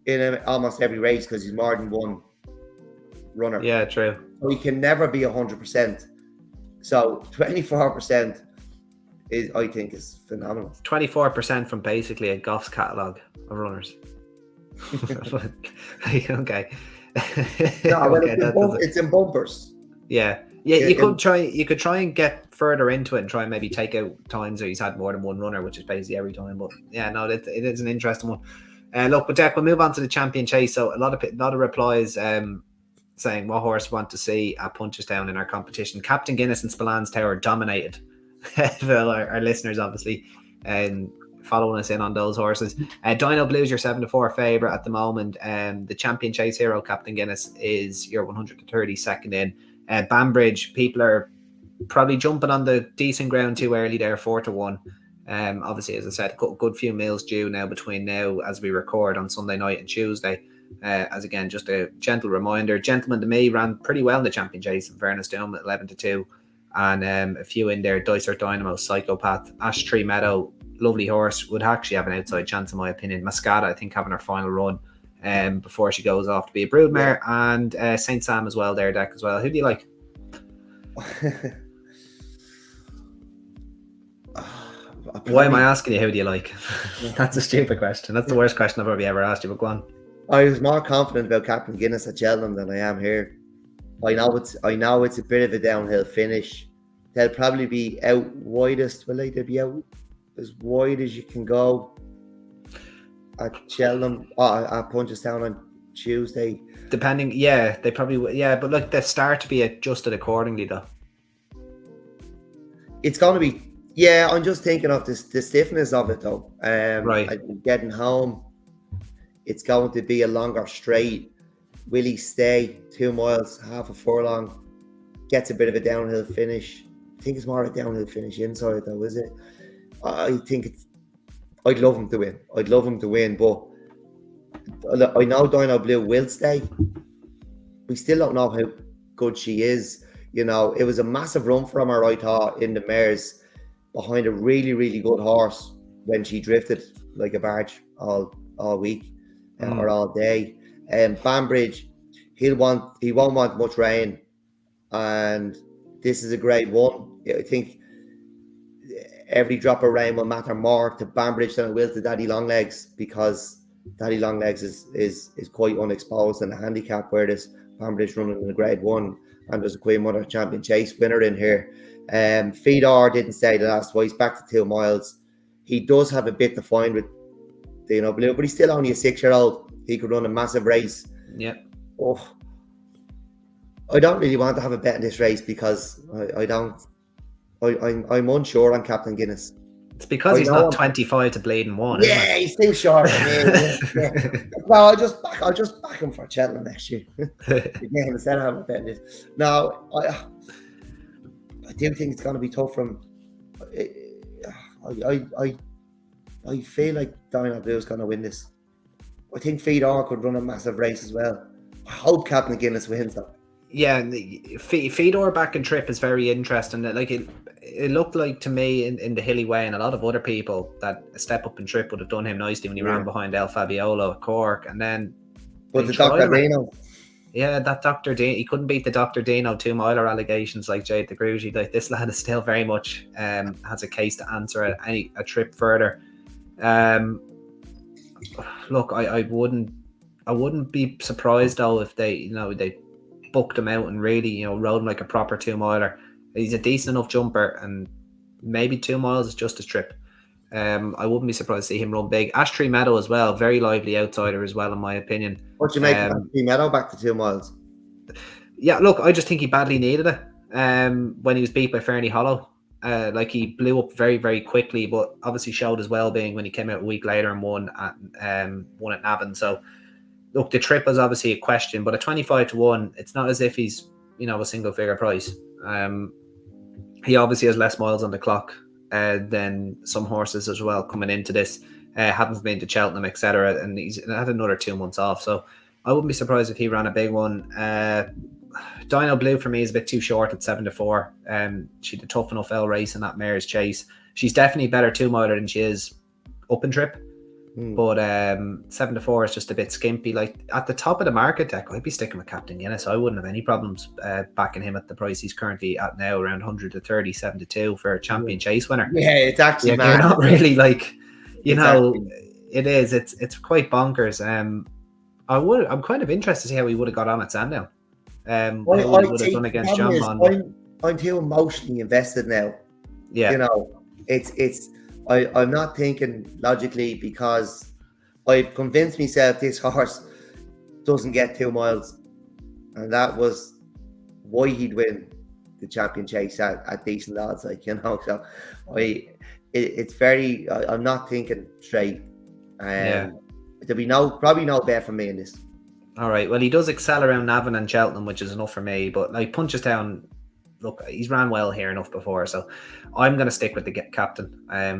in almost every race because he's more than 1 runner. Yeah, true. So he can never be 100%. So 24% I think is phenomenal. 24% from basically a Goffs catalogue of runners. Okay. No, it's in bumpers. Yeah. You could try and get further into it and try and maybe take out times where he's had more than 1 runner, which is basically every time. But yeah, no, it is an interesting one. Look, but Dec, we'll move on to the Champion Chase. So a lot of replies saying what horse we want to see at Punchestown in our competition. Captain Guinness and Spillans Tower dominated. Well, our listeners obviously following us in on those horses. Dino Blue's your 7-4 favourite at the moment. The Champion Chase hero, Captain Guinness, is your 132nd in. Banbridge, people are probably jumping on the decent ground too early there, 4-1. Obviously, as I said, good few meals due now between now as we record on Sunday night and Tuesday. As again, just a gentle reminder, Gentleman to Me ran pretty well in the Champion Chase, in fairness to him, at 11-2. And a few in there, Dicer Dynamo, Psychopath, Ash Tree Meadow, lovely horse, would actually have an outside chance in my opinion. Mascata, I think, having her final run. before she goes off to be a broodmare. And St. Sam as well there, Dec as well. Who do you like? Why am I asking you who do you like? That's a stupid question. That's the worst question I've probably ever asked you, but go on. I was more confident about Captain Guinness at Cheltenham than I am here. I know it's a bit of a downhill finish. They'll probably be out widest, will they? They'll be out as wide as you can go at Cheltenham, at Punchestown on Tuesday. Depending, yeah, they probably, yeah, but look, they start to be adjusted accordingly, though. It's going to be, yeah, I'm just thinking of the stiffness of it, though. Right. Getting home, it's going to be a longer straight. Will he stay 2 miles, half a furlong? Gets a bit of a downhill finish. I think it's more a downhill finish inside, though, is it? I think it's. I'd love him to win. But I know Dino Blue will stay. We still don't know how good she is. You know, it was a massive run from her, I thought, in the mares behind a really, really good horse when she drifted like a barge all week or all day. Banbridge, he won't want much rain, and this is a grade 1. I think every drop of rain will matter more to Banbridge than it will to Daddy Longlegs, because Daddy Longlegs is quite unexposed in the handicap, where this Banbridge running in a grade 1, and there's a Queen Mother Champion Chase winner in here. Fedor didn't stay the last twice, back to 2 miles. He does have a bit to find with Dino Blue, but he's still only a 6-year-old. He could run a massive race. Yeah. Oh, I don't really want to have a bet in this race because I'm unsure on Captain Guinness. It's because he's not 25 to bleeding 1. Yeah, he's too short for me. Yeah. No, I'll just back him for Cheltenham next year. Again, instead of having a bet in this. No, I do think it's going to be tough from. I feel like Dino Blue is going to win this. I think Fedor could run a massive race as well. I hope Captain Guinness wins though. Yeah, Fedor back in trip is very interesting. Like it looked like to me in the hilly way, and a lot of other people, that a step up in trip would have done him nicely when he ran behind El Fabiolo at Cork, and then. But the Dr. Dino. Yeah, that Dr. Dino, he couldn't beat the Dr. Dino 2-miler allegations like Jade de Grugy. Like, this lad is still very much has a case to answer at a trip further. Look, I wouldn't be surprised though if they booked him out and really rode him like a proper 2-miler. He's a decent enough jumper, and maybe 2 miles is just his trip. I wouldn't be surprised to see him run big. Ash Tree Meadow as well, very lively outsider as well, in my opinion. What do you make of Ash Tree Meadow back to 2 miles? Yeah, look, I just think he badly needed it when he was beat by Fernie Hollow. Like, he blew up very, very quickly, but obviously showed his well-being when he came out a week later and won at Navan. So, look, the trip was obviously a question, but at 25 to 1, it's not as if he's a single-figure price. He obviously has less miles on the clock than some horses as well coming into this. Hadn't been to Cheltenham, etc., and he's had another 2 months off. So I wouldn't be surprised if he ran a big one. Dino Blue for me is a bit too short at 7 to 4. She had a tough enough L race in that mare's chase. She's definitely better 2-miler than she is up and trip. But 7 to 4 is just a bit skimpy. Like, at the top of the market, Dec, I'd be sticking with Captain Guinness. I wouldn't have any problems backing him at the price he's currently at now, around 130, 7 to 2 for a champion chase winner. Yeah, it's actually mad. You're not really like, exactly. It is. It's quite bonkers. I'm kind of interested to see how he would have got on at Sandown. What he would have done against John Bond. I'm too emotionally invested now. Yeah, I'm not thinking logically, because I've convinced myself this horse doesn't get 2 miles, and that was why he'd win the champion chase at decent odds. So it's very. I'm not thinking straight. There'll be probably no bet for me in this. All right. Well, he does excel around Navan and Cheltenham, which is enough for me. But like Punchestown, look, he's ran well here enough before, so I'm going to stick with the captain.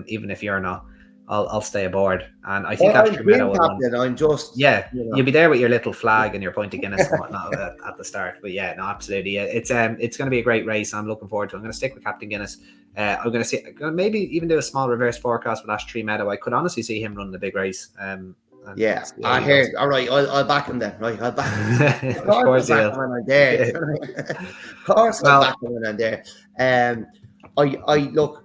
Even if you're not, I'll stay aboard. And I think after Meadow, I'm just you'll be there with your little flag and your point of Guinness and whatnot at the start. But yeah, no, absolutely, it's going to be a great race. I'm looking forward to it. I'm going to stick with Captain Guinness. I'm going to maybe even do a small reverse forecast with Ash Tree Meadow. I could honestly see him running the big race. Yeah, I heard. All right, I'll back him then. Right, I'll back him. Of course, I'll back him when I'm there. Of course, I'll back him when I'm there. I look.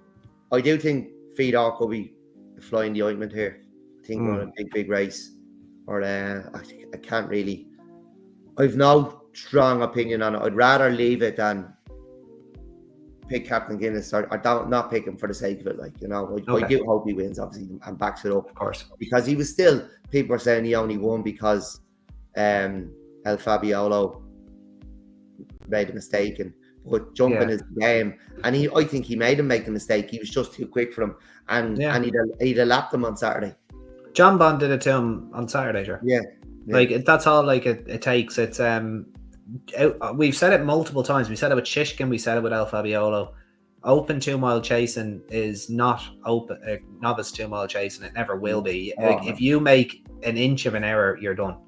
I do think Fedor could be flying the ointment here. I think we're on a big race. Or I can't really. I've no strong opinion on it. I'd rather leave it than pick Captain Guinness. I don't not pick him for the sake of it. Like, you know, I do hope he wins, obviously, and backs it up. Of course. Because he was still, people are saying he only won because El Fabiolo made a mistake, but jumping his game, and I think he made him make the mistake. He was just too quick for him, and he'd have lapped him on Saturday. John Bond did it to him on Saturday, sure. Yeah. Like, that's all like it takes. It's we've said it multiple times. We said it with Shishkin, we said it with El Fabiolo. Open 2 mile chasing is not open. Novice 2 mile chasing, it never will be. If you make an inch of an error, you're done.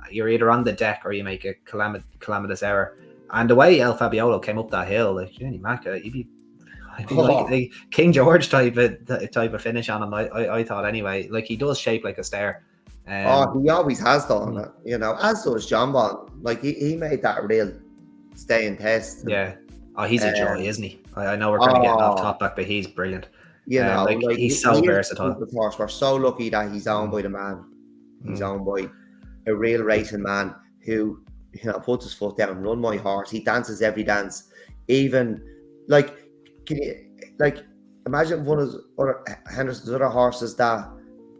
You're either on the deck or you make a calamitous error. And the way El Fabiolo came up that hill, like Jenny Macca, he'd be like a King George type of finish on him. I thought anyway. Like, he does shape like a stair. He always has done it, you know, as does John Bond. Like, he made that real staying test. Yeah. Oh, he's a joy, isn't he? I know we're kind of getting off topic, but he's brilliant. You know, like he's so versatile. We're so lucky that he's owned by the man. He's owned by a real racing man who, you know, puts his foot down, run my horse. He dances every dance. Even, like, can you, like, imagine one of Henderson's other horses that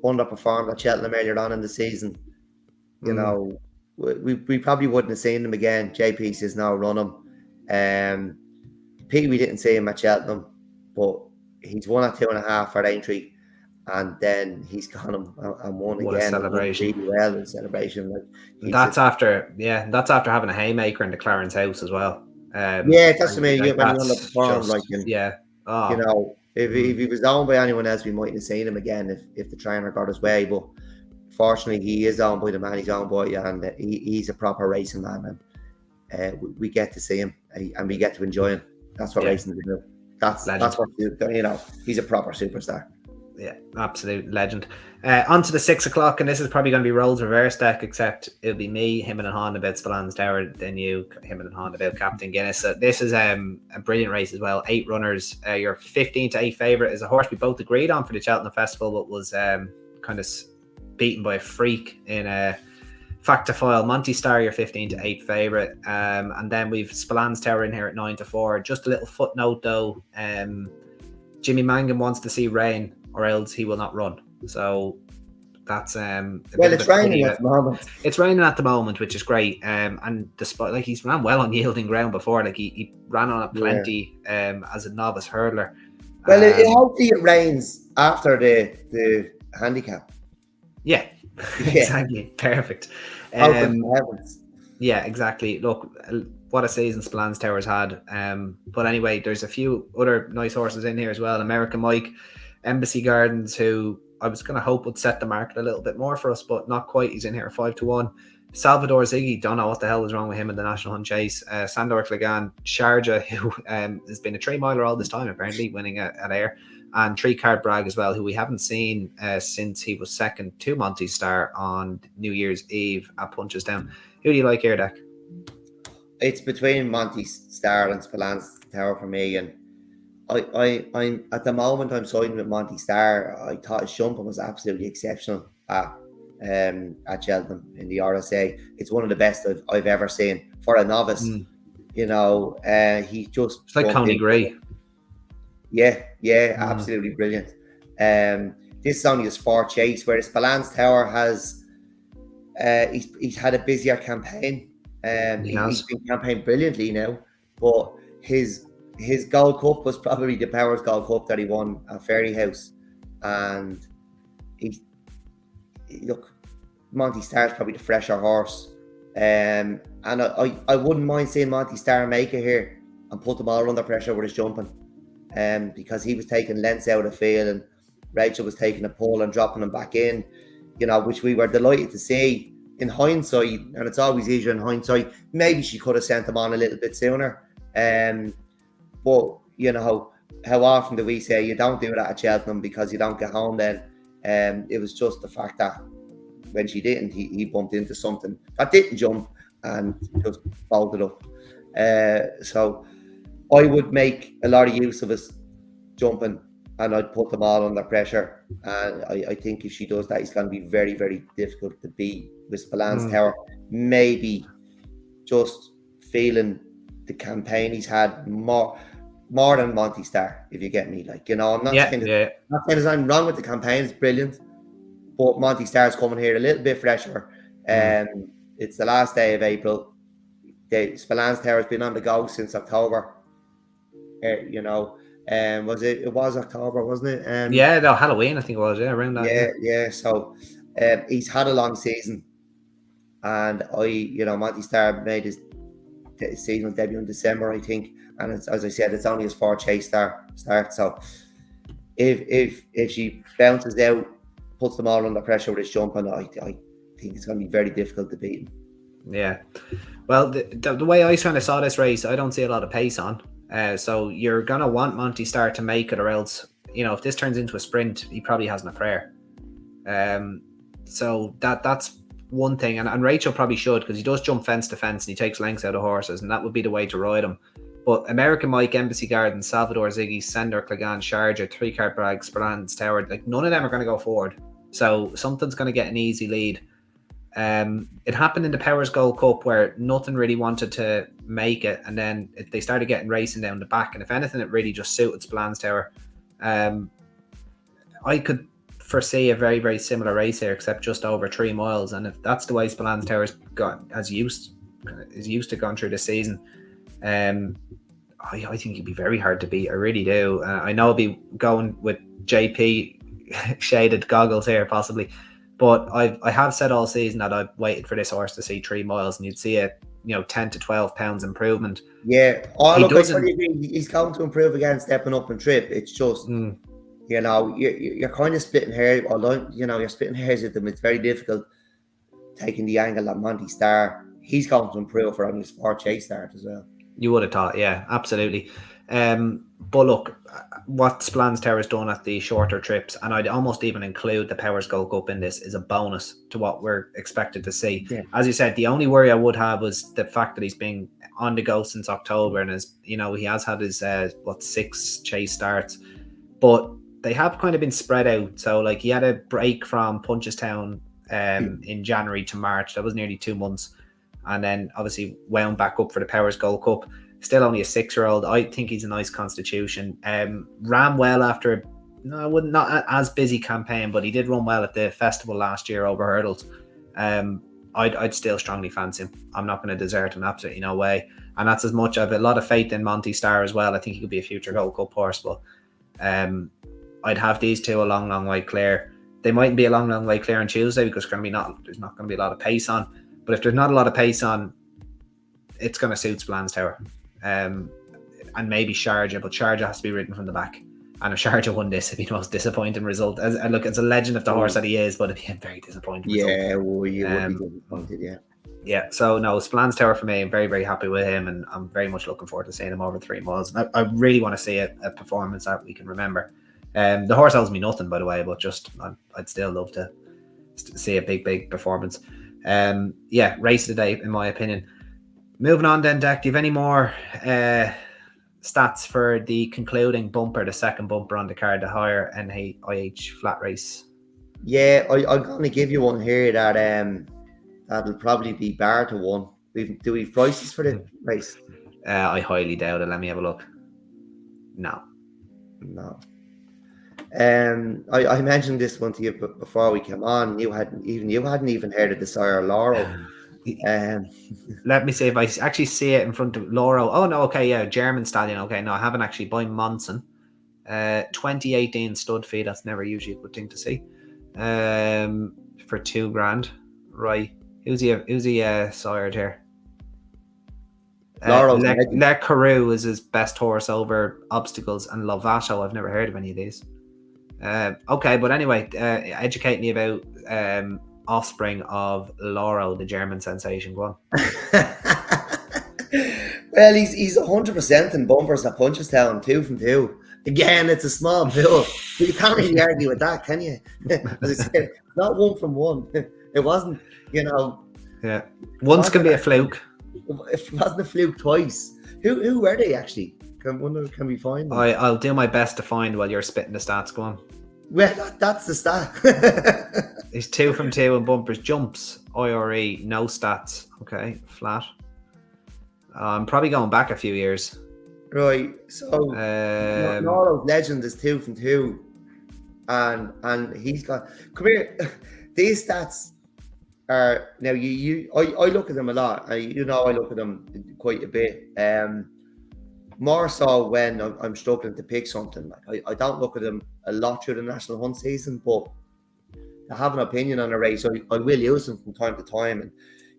underperformed at Cheltenham earlier on in the season. You know, we probably wouldn't have seen him again. JP says now run him. Pete, we didn't see him at Cheltenham, but he's won at 2.5 for Aintree, and then he's gone and won what again. A celebration! Really well in celebration. Like, that's after having a haymaker in the Clarence house as well. That's what I mean. When you underperformed, like, you know, if he was owned by anyone else, we mightn't have seen him again if the trainer got his way. But fortunately, he is owned by the man he's owned by, and he's a proper racing man, and we get to see him and we get to enjoy him. That's what racing is about. That's what, you know, he's a proper superstar. Yeah, absolute legend. On to the 6 o'clock, and this is probably going to be roles reverse deck, except it'll be me, him and Han about Spillane Tower, then you, him and Han about Captain Guinness. So this is a brilliant race as well. 8 runners. Your 15-8 favourite is a horse we both agreed on for the Cheltenham Festival, but was kind of beaten by a freak in a Factor File. Monty Star, your 15-8 favourite. And then we've Spillane Tower in here at 9-4. Just a little footnote though. Jimmy Mangan wants to see rain, or else he will not run. So that's it's raining at the moment. It's raining at the moment, which is great. And despite, like, he's ran well on yielding ground before. Like, he ran on it plenty as a novice hurdler. Well, hopefully it rains after the handicap. Yeah, exactly. Perfect. Yeah, exactly. Look, what a season Spillane Tower's had. But anyway, there's a few other nice horses in here as well. American Mike, Embassy Gardens, who I was going to hope would set the market a little bit more for us, but not quite. He's in here 5-1. Salvador Ziggy, don't know what the hell is wrong with him in the National Hunt Chase. Sandor Clegane, Sharjah, who has been a 3-miler all this time, apparently, winning at Ayr. And 3-card Bragg as well, who we haven't seen since he was second to Monty Star on New Year's Eve at Punchestown. Who do you like here, Dec? It's between Monty Star and Spillane Tower for me, and I'm at the moment I'm siding with Monty Star. I thought his jumping was absolutely exceptional at Cheltenham in the RSA. It's one of the best I've ever seen for a novice. You know, he just, it's like Coney Gray. Yeah, absolutely brilliant. This is only his 4th chase, whereas Spillane Tower has he's had a busier campaign. He's been campaigned brilliantly now, but his Gold Cup was probably the Powers Gold Cup that he won at Fairyhouse, and look, Monty Star's probably the fresher horse, and I wouldn't mind seeing Monty Star make it here and put them all under pressure with his jumping, because he was taking lengths out of the field and Rachel was taking a pull and dropping him back in, you know, which we were delighted to see. In hindsight, and it's always easier in hindsight, maybe she could have sent him on a little bit sooner. But, you know, how often do we say you don't do that at Cheltenham because you don't get home then? It was just the fact that when she didn't, he bumped into something that didn't jump and just bolted up. So I would make a lot of use of us jumping, and I'd put them all under pressure. And I think if she does that, it's going to be very, very difficult to beat with Spillane Tower. Maybe just feeling the campaign he's had more than Monty Star, if you get me. Like, you know, I'm not saying there's anything wrong with the campaign, it's brilliant. But Monty Star's coming here a little bit fresher. It's the last day of April. Spillane Tower has been on the go since October. You know, it was October, wasn't it? No, Halloween, I think it was, around that. Yeah. So he's had a long season, and Monty Star made his season debut in December, I think, and it's, as I said, it's only his 4th chase start. So if she bounces out, puts them all under pressure with his jumping, I think it's going to be very difficult to beat him. Yeah. Well, the way I kind of saw this race, I don't see a lot of pace on. So you're going to want Monty Star to make it, or else, you know, if this turns into a sprint, he probably hasn't a prayer. So that's one thing. And Rachel probably should, because he does jump fence to fence and he takes lengths out of horses, and that would be the way to ride him. But American Mike, Embassy Garden, Salvador Ziggy, Sender, Clegane, Sharjah, 3-Cart Bragg, Spillane Tower, like none of them are going to go forward. So something's going to get an easy lead. It happened in the Powers Gold Cup where nothing really wanted to make it, and then they started getting racing down the back, and if anything it really just suited Spillane Tower. I could foresee a very, very similar race here, except just over 3 miles, and if that's the way Spillane Tower is used to going through the season, I think he'd be very hard to beat. I really do. I know I'll be going with JP shaded goggles here possibly, but I have said all season that I've waited for this horse to see 3 miles, and you'd see a 10 to 12 pounds improvement. Yeah. I agree. He's going to improve again, stepping up and trip. It's just you're kind of splitting hairs. Although you're splitting hairs with them, it's very difficult taking the angle that Monty Star. He's going to improve for his 4th chase start as well. You would have thought, yeah, absolutely. But look, what Spillane Tower has done at the shorter trips, and I'd almost even include the Powers Gold Cup in this, is a bonus to what we're expected to see. Yeah. As you said, the only worry I would have was the fact that he's been on the go since October, and he has had his 6 chase starts, but they have kind of been spread out. So like he had a break from Punchestown in January to March. That was nearly 2 months. And then obviously wound back up for the Powers Gold Cup. Still only a 6-year-old. I think he's a nice constitution. Ran well after not as busy campaign, but he did run well at the festival last year over hurdles. I'd still strongly fancy him. I'm not going to desert him, absolutely no way. And that's as much. I have a lot of faith in Monty Star as well. I think he could be a future Gold Cup horse, but I'd have these two a long way clear. They mightn't be a long way clear on Tuesday because there's not going to be a lot of pace on. But if there's not a lot of pace on, it's going to suit Spillane Tower. And maybe Sharjah, but Sharjah has to be ridden from the back. And if Sharjah won this, it'd be the most disappointing result. Look, it's a legend of the horse that he is, but it'd be a very disappointing result. Yeah, well, you would be disappointed, yeah. Yeah, so no, Spillane Tower for me, I'm very, very happy with him, and I'm very much looking forward to seeing him over 3 miles. And I really want to see a performance that we can remember. The horse owes me nothing, by the way, but just I'd still love to see a big performance. Race of the day, in my opinion. Moving on then, Dec, do you have any more stats for the concluding bumper, the second bumper on the card, the higher NIH flat race? Yeah, I'm going to give you one here that that'll probably be bar to 1. Do we have prices for the race? I highly doubt it. Let me have a look. No. I mentioned this one to you before we came on. You hadn't even heard of the sire Laurel. Let me see if I actually see it in front of Laurel. Oh no, okay, yeah, German stallion. Okay, no, I haven't actually. By Monson, 2018 stud fee. That's never usually a good thing to see. For $2,000, right? Who's he sired here? Laurel. Le Carew is his best horse over Obstacles, and Lovato. I've never heard of any of these. Okay, but anyway, educate me about offspring of Laurel, the German sensation. Go on. Well, he's 100% in bumpers at Punchestown, 2 from 2. Again, it's a small pool. You can't really argue with that, can you? As I said, not 1 from 1. It wasn't, you know. Yeah. Once can be a fluke. It wasn't a fluke twice. Who were they actually? Can we find them? I'll do my best to find while you're spitting the stats. Go on. Well, that's the stat. He's 2 from 2 in bumpers. Jumps, IRE, no stats. Okay, flat. I'm probably going back a few years. Right. So Norrow's legend is 2 from 2, and he's got. Come here. These stats are now. I look at them a lot. I look at them quite a bit. More so when I'm struggling to pick something. Like I don't look at them a lot through the national hunt season, but to have an opinion on a race, I will use them from time to time. And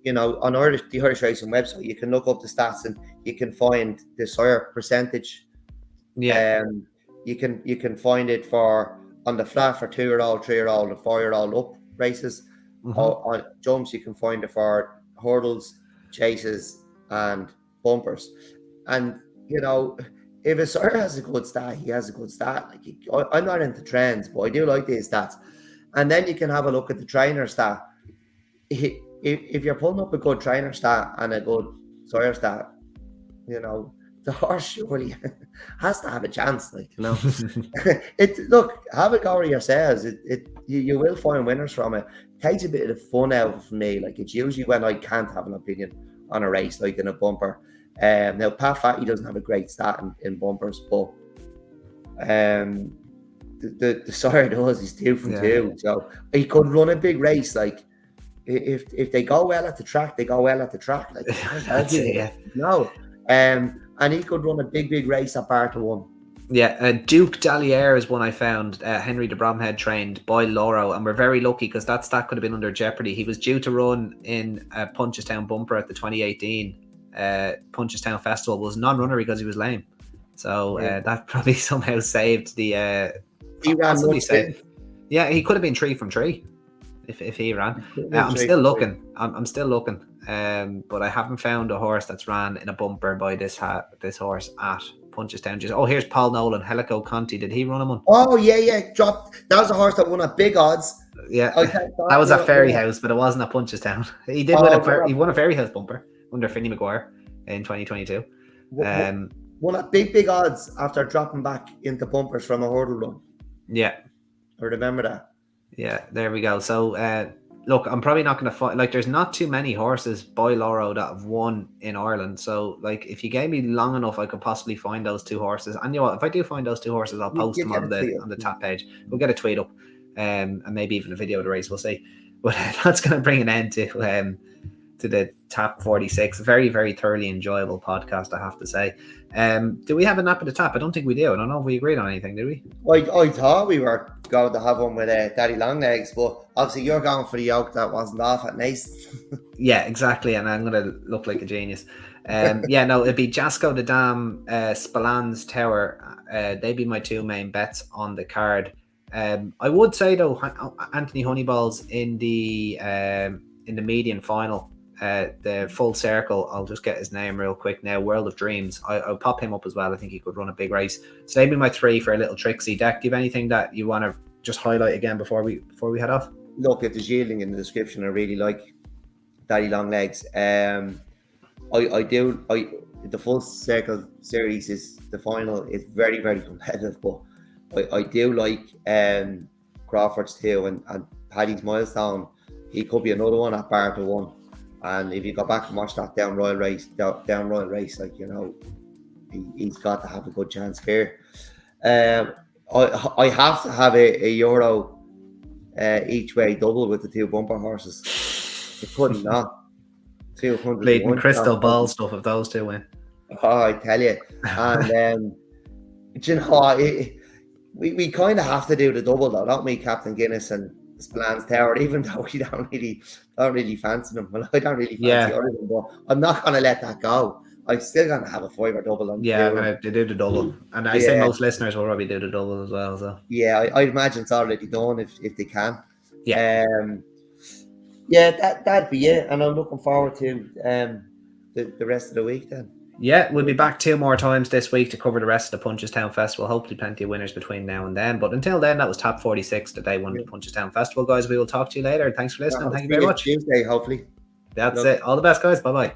you know, on the Irish Racing website, you can look up the stats and you can find the sire percentage. Yeah. You can find it for on the flat for 2-year-old, 3-year-old, and 4-year-old up races. Or on jumps, you can find it for hurdles, chases, and bumpers. And you know, if a sire has a good stat, he has a good stat. Like I'm not into trends, but I do like these stats. And then you can have a look at the trainer stat. If you're pulling up a good trainer stat and a good sire stat, you know, the horse surely has to have a chance. Like, you know, look, have a go at yourselves. You will find winners from it. It takes a bit of the fun out for me. Like, it's usually when I can't have an opinion on a race, like in a bumper. Now Pat Fatty doesn't have a great stat in bumpers, but the sire does. He's 2 from 2, so he could run a big race. Like if they go well at the track, they go well at the track. Like that's it, yeah. No, and he could run a big race at Barta 1. Yeah, Duke Dalliere is one I found. Henry de Bromhead trained by Loro, and we're very lucky because that stat could have been under jeopardy. He was due to run in a Punchestown bumper at the 2018 Punchestown Festival. Was non-runner because he was lame, so that probably somehow saved the. He ran Yeah, he could have been 3 from 3 if he ran. I'm still looking. I'm still looking. But I haven't found a horse that's ran in a bumper by this horse at Punchestown. Oh, here's Paul Nolan, Helico Conti. Did he run him one? Oh yeah, dropped. That was a horse that won at big odds. Yeah, that was at Ferry House, but it wasn't at Punchestown. He did he won a Ferry House bumper under Finney Maguire in 2022. Won at big odds after dropping back into bumpers from a hurdle run. Yeah, I remember that. Yeah, there we go. So look, I'm probably not going to find, like, there's not too many horses by Loro that have won in Ireland. So, like, if you gave me long enough, I could possibly find those 2 horses. And you know what? If I do find those 2 horses, I'll post them on the tap page. We'll get a tweet up, and maybe even a video of the race. We'll see. But that's going to bring an end to the Tap 46. Very, very thoroughly enjoyable podcast, I have to say. Do we have a nap at the tap? I don't think we do. I don't know if we agreed on anything, did we? I thought we were going to have one with Daddy Longlegs, but obviously you're going for the yoke that wasn't off at Nice. Yeah, exactly, and I'm going to look like a genius. Yeah, no, it'd be Jasco the Dam, Spallan's Tower. They'd be my 2 main bets on the card. I would say though, Anthony Honeyballs in the median final. The full circle, I'll just get his name real quick now. World of Dreams. I'll pop him up as well. I think he could run a big race. So they'd be my 3 for a little tricksy. Dec, do you have anything that you want to just highlight again before we head off? Look, if there's yielding in the description, I really like Daddy Longlegs. I do. The full circle series is the final. It's very, very competitive, but I do like Crawford's too, and Paddy's Milestone. He could be another one at Barta 1. And if you go back and watch that down Royal race, like, you know, he's got to have a good chance here. I have to have a euro each way double with the 2 bumper horses. I couldn't not. 200. Bleeding crystal ball stuff if those 2 win. Oh, I tell you. And you know, we kind of have to do the double though, don't we, Captain Guinness and Spallan's Tower, even though we don't really fancy them. Well, I don't really fancy other than, but I'm not going to let that go. I'm still going to have a 5 double on. Yeah, I'm going to do the double. And I say most listeners will probably do the double as well. So yeah, I imagine it's already done if they can. Yeah. Yeah, that'd be it. And I'm looking forward to the rest of the week then. Yeah, we'll be back 2 more times this week to cover the rest of the Punchestown Festival. Hopefully plenty of winners between now and then. But until then, that was top 46, the day one of the Punchestown Festival, guys. We will talk to you later. Thanks for listening. I'll Thank you see very much. Tuesday, hopefully. That's it. All the best, guys. Bye-bye.